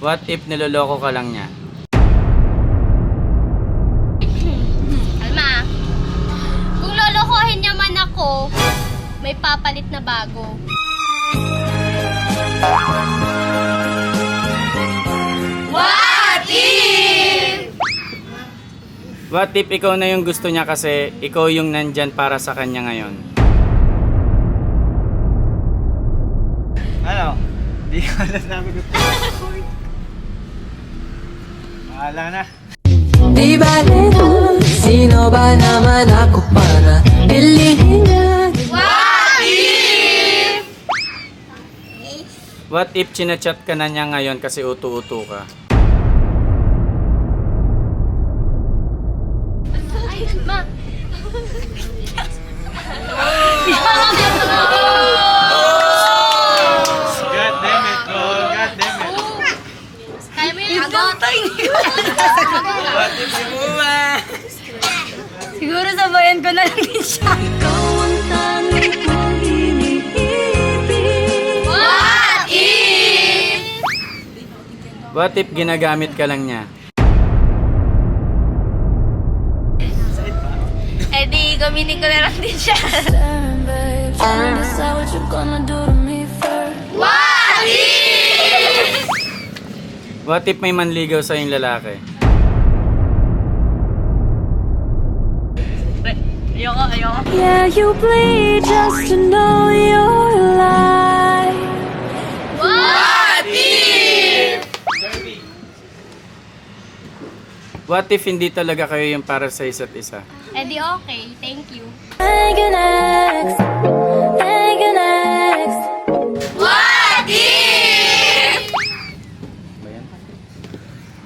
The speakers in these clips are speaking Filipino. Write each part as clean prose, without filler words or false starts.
What if niloloko ka lang niya? Kalma. Kung lolokohin niya man ako, may papalit na bago. What if? What if ikaw na yung gusto niya kasi ikaw yung nandyan para sa kanya ngayon? Ano? Di ko alam namin ko. Bahala na. Di bale na, sino ba naman ako para piliin na? What if? What if chinachat ka na niya ngayon kasi utu-utu ka? Ay, ma. God damn it, bro. God damn it. Kaya mo yung agot. What if si Muma? Siguro sabayan ko na lang din siya. Ikaw ang tanging kong iniibig. What if? What if ginagamit ka lang niya? Eh di, gamitin ko na lang din siya. Staring, babe, trying to decide what you're gonna do to me first. What if? What if may manligaw sa yung lalaki? Yeah, you bleed just to know you're alive. What if? What if hindi talaga kayo yung para sa isa't isa? Eh di okay, thank you. Thank you next. Thank you next.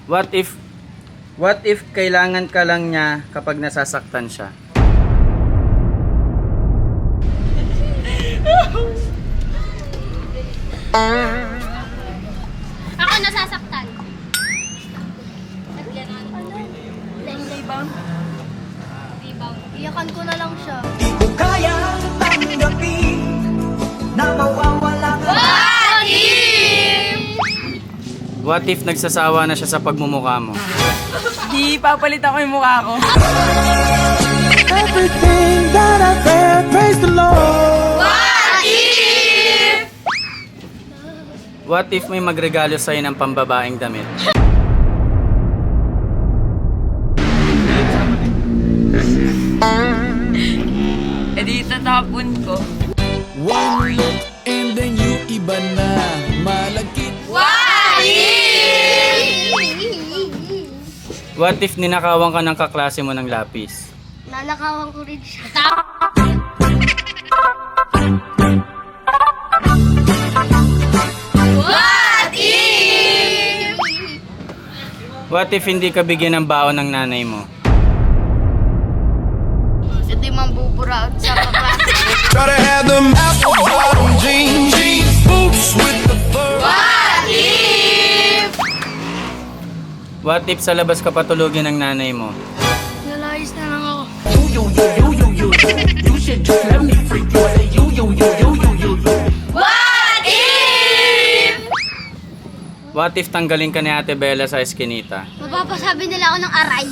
What if? What if kailangan ka lang niya kapag nasasaktan siya? Ako nasasaktan. Rebound? Rebound. Iyakan ko na lang siya. What if? What if nagsasawa na siya sa pagmumukha mo? Di papalit ako yung mukha ko. Everything that I've read, praise the Lord. What if? What if may magregalo sa'yo ng pambabaeng damit? Eh di tatapon ko. One look and then you iba na malagkit. What if? What if ninakawan ka ng kaklase mo ng lapis? Nanakawan ko rin siya. What if? What if hindi ka bigyan ng baon ng nanay mo? Hindi man bubura sa kaklase. Gotta have them apple bottom jeans, boots with the fur. What if? What if sa labas ka patulogin ng nanay mo? Nalayas na lang ako. What if? What if tanggalin ka ni Ate Bella sa eskinita? Mapapasabi nila ako ng aray.